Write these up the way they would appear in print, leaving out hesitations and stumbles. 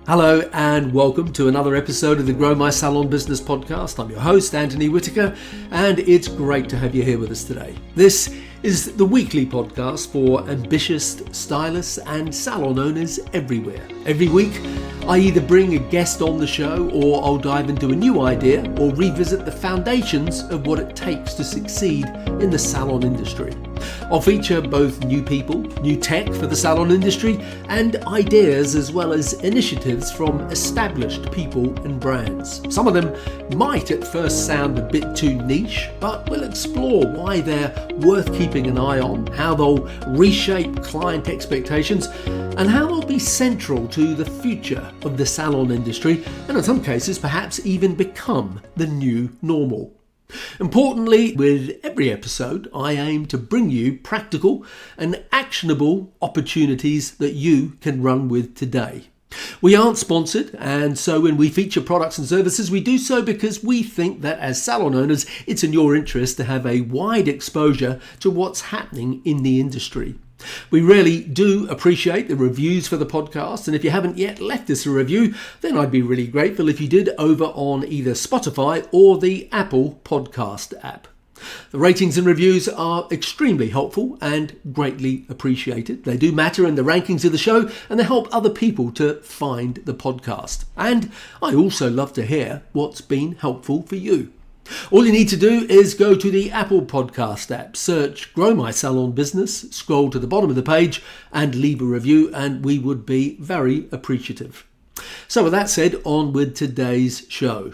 Hello and welcome to another episode of the Grow My Salon Business podcast. I'm your host, Anthony Whitaker, and it's great to have you here with us today. This is the weekly podcast for ambitious stylists and salon owners everywhere. Every week, I either bring a guest on the show or I'll dive into a new idea or revisit the foundations of what it takes to succeed in the salon industry. I'll feature both new people, new tech for the salon industry, and ideas as well as initiatives from established people and brands. Some of them might at first sound a bit too niche, but we'll explore why they're worth keeping an eye on, how they'll reshape client expectations, and how they'll be central to the future of the salon industry, and in some cases perhaps even become the new normal. Importantly, with every episode, I aim to bring you practical and actionable opportunities that you can run with today. We aren't sponsored, and so when we feature products and services, we do so because we think that as salon owners, it's in your interest to have a wide exposure to what's happening in the industry. We really do appreciate the reviews for the podcast, and if you haven't yet left us a review, then I'd be really grateful if you did over on either Spotify or the Apple Podcast app. The ratings and reviews are extremely helpful and greatly appreciated. They do matter in the rankings of the show, and they help other people to find the podcast. And I also love to hear what's been helpful for you. All you need to do is go to the Apple Podcast app, search Grow My Salon Business, scroll to the bottom of the page and leave a review, and we would be very appreciative. So with that said, on with today's show.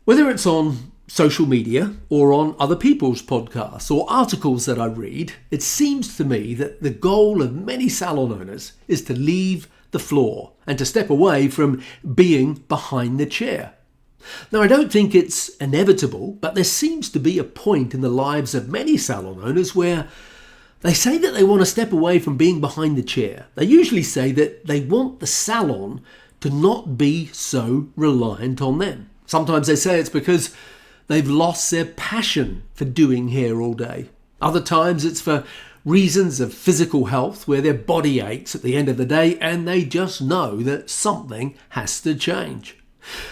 Whether it's on social media or on other people's podcasts or articles that I read, it seems to me that the goal of many salon owners is to leave the floor and to step away from being behind the chair. Now, I don't think it's inevitable, but there seems to be a point in the lives of many salon owners where they say that they want to step away from being behind the chair. They usually say that they want the salon to not be so reliant on them. Sometimes they say it's because they've lost their passion for doing hair all day. Other times it's for reasons of physical health, where their body aches at the end of the day and they just know that something has to change.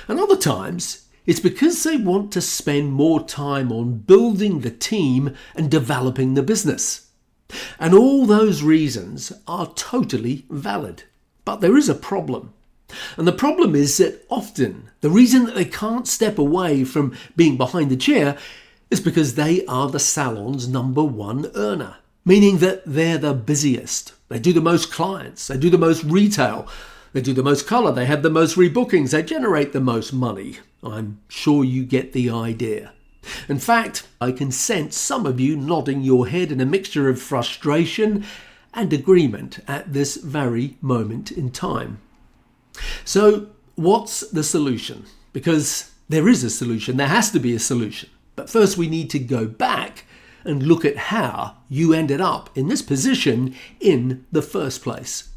And other times, it's because they want to spend more time on building the team and developing the business. And all those reasons are totally valid. But there is a problem. And the problem is that often the reason that they can't step away from being behind the chair is because they are the salon's number one earner. Meaning that they're the busiest. They do the most clients. They do the most retail. They do the most colour, they have the most rebookings, they generate the most money. I'm sure you get the idea. In fact, I can sense some of you nodding your head in a mixture of frustration and agreement at this very moment in time. So, what's the solution? Because there is a solution, there has to be a solution. But first we need to go back and look at how you ended up in this position in the first place.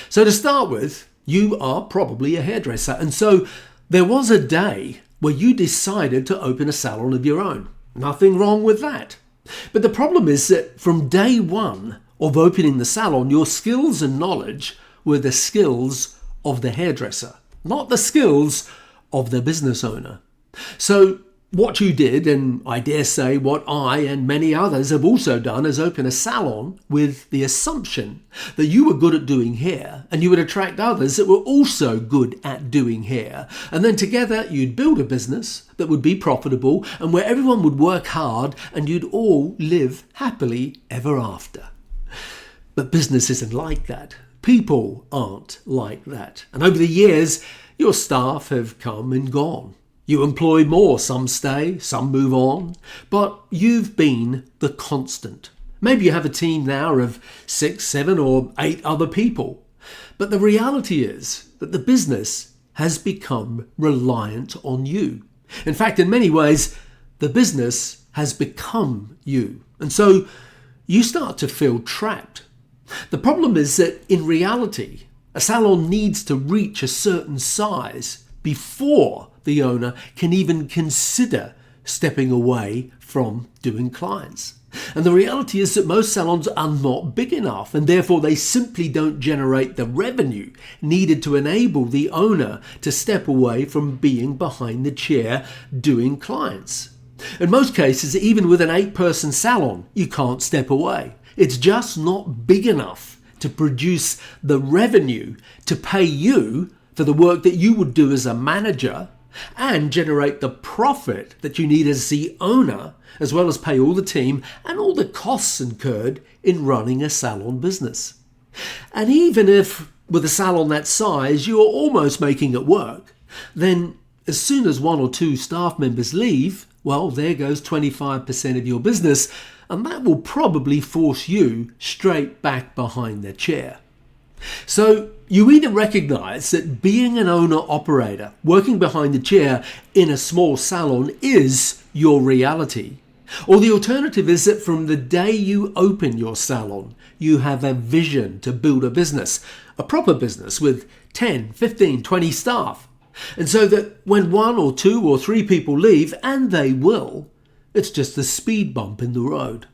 So to start with, you are probably a hairdresser, and so there was a day where you decided to open a salon of your own. Nothing wrong with that. But the problem is that from day one of opening the salon, your skills and knowledge were the skills of the hairdresser, not the skills of the business owner. So what you did, and I dare say what I and many others have also done, is open a salon with the assumption that you were good at doing hair and you would attract others that were also good at doing hair. And then together you'd build a business that would be profitable and where everyone would work hard and you'd all live happily ever after. But business isn't like that. People aren't like that. And over the years, your staff have come and gone. You employ more, some stay, some move on, but you've been the constant. Maybe you have a team now of 6, 7 or 8 other people. But the reality is that the business has become reliant on you. In fact, in many ways, the business has become you. And so you start to feel trapped. The problem is that in reality, a salon needs to reach a certain size before the owner can even consider stepping away from doing clients. And the reality is that most salons are not big enough, and therefore they simply don't generate the revenue needed to enable the owner to step away from being behind the chair doing clients. In most cases, even with an 8-person salon, you can't step away. It's just not big enough to produce the revenue to pay you for the work that you would do as a manager and generate the profit that you need as the owner, as well as pay all the team and all the costs incurred in running a salon business. And even if with a salon that size you're almost making it work, then as soon as 1 or 2 staff members leave, well, there goes 25% of your business, and that will probably force you straight back behind the chair. So you either recognize that being an owner-operator, working behind the chair in a small salon is your reality, or the alternative is that from the day you open your salon, you have a vision to build a business, a proper business with 10, 15, 20 staff. And so that when 1 or 2 or 3 people leave, and they will, it's just a speed bump in the road.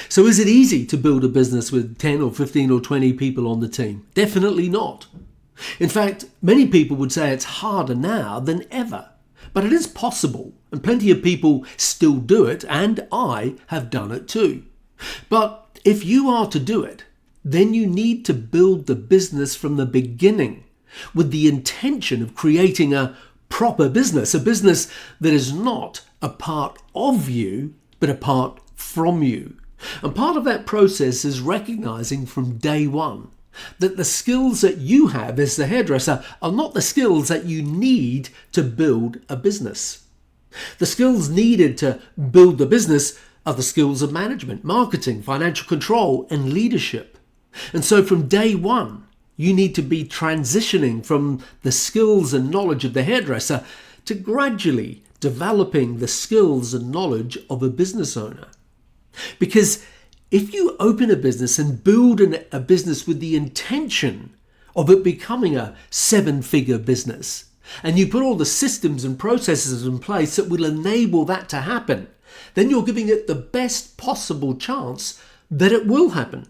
So is it easy to build a business with 10 or 15 or 20 people on the team? Definitely not. In fact, many people would say it's harder now than ever. But it is possible, and plenty of people still do it, and I have done it too. But if you are to do it, then you need to build the business from the beginning with the intention of creating a proper business, a business that is not a part of you, but a part from you. And part of that process is recognizing from day one that the skills that you have as the hairdresser are not the skills that you need to build a business. The skills needed to build the business are the skills of management, marketing, financial control, and leadership. And so from day one, you need to be transitioning from the skills and knowledge of the hairdresser to gradually developing the skills and knowledge of a business owner. Because if you open a business and build a business with the intention of it becoming a 7-figure business, and you put all the systems and processes in place that will enable that to happen, then you're giving it the best possible chance that it will happen.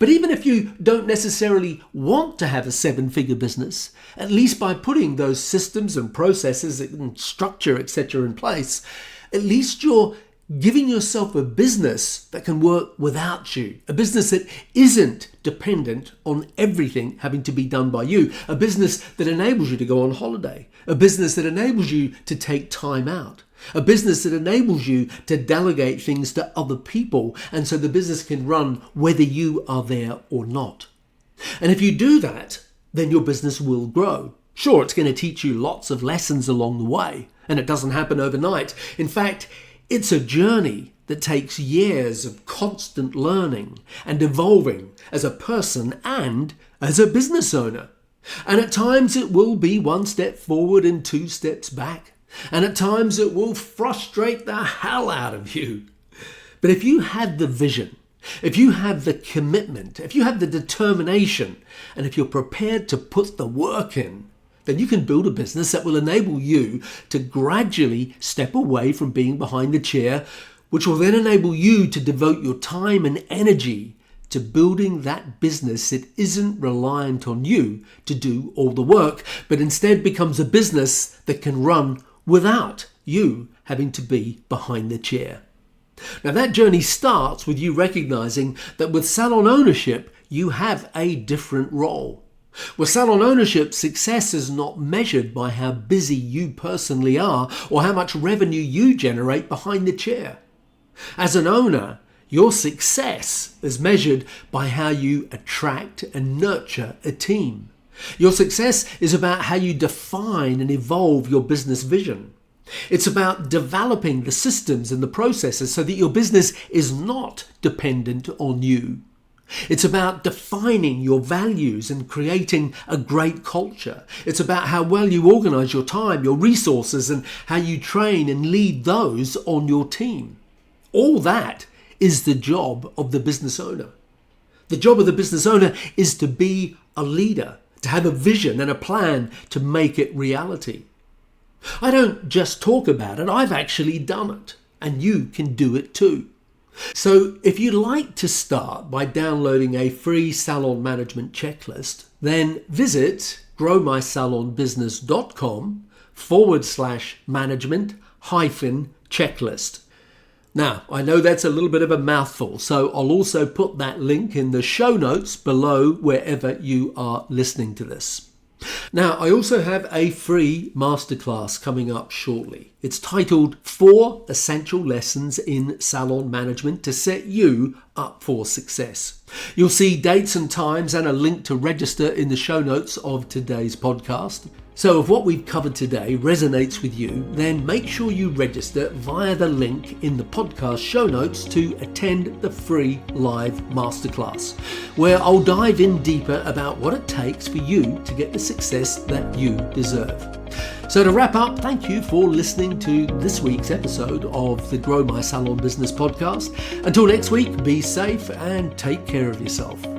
But even if you don't necessarily want to have a 7-figure business, at least by putting those systems and processes and structure, etc. in place, at least you're giving yourself a business that can work without you, a business that isn't dependent on everything having to be done by you, a business that enables you to go on holiday, a business that enables you to take time out, a business that enables you to delegate things to other people, and so the business can run whether you are there or not. And if you do that, then your business will grow. Sure, it's going to teach you lots of lessons along the way, and it doesn't happen overnight. In fact, it's a journey that takes years of constant learning and evolving as a person and as a business owner. And at times it will be 1 step forward and 2 steps back. And at times it will frustrate the hell out of you. But if you have the vision, if you have the commitment, if you have the determination, and if you're prepared to put the work in, then you can build a business that will enable you to gradually step away from being behind the chair, which will then enable you to devote your time and energy to building that business that isn't reliant on you to do all the work, but instead becomes a business that can run without you having to be behind the chair. Now that journey starts with you recognizing that with salon ownership, you have a different role. With salon ownership, success is not measured by how busy you personally are or how much revenue you generate behind the chair. As an owner, your success is measured by how you attract and nurture a team. Your success is about how you define and evolve your business vision. It's about developing the systems and the processes so that your business is not dependent on you. It's about defining your values and creating a great culture. It's about how well you organize your time, your resources, and how you train and lead those on your team. All that is the job of the business owner. The job of the business owner is to be a leader, to have a vision and a plan to make it reality. I don't just talk about it, I've actually done it, and you can do it too. So if you'd like to start by downloading a free salon management checklist, then visit growmysalonbusiness.com/management-checklist. Now, I know that's a little bit of a mouthful, so I'll also put that link in the show notes below wherever you are listening to this. Now, I also have a free masterclass coming up shortly. It's titled 4 Essential Lessons in Salon Management to Set You Up for Success. You'll see dates and times and a link to register in the show notes of today's podcast. So if what we've covered today resonates with you, then make sure you register via the link in the podcast show notes to attend the free live masterclass, where I'll dive in deeper about what it takes for you to get the success that you deserve. So to wrap up, thank you for listening to this week's episode of the Grow My Salon Business podcast. Until next week, be safe and take care of yourself.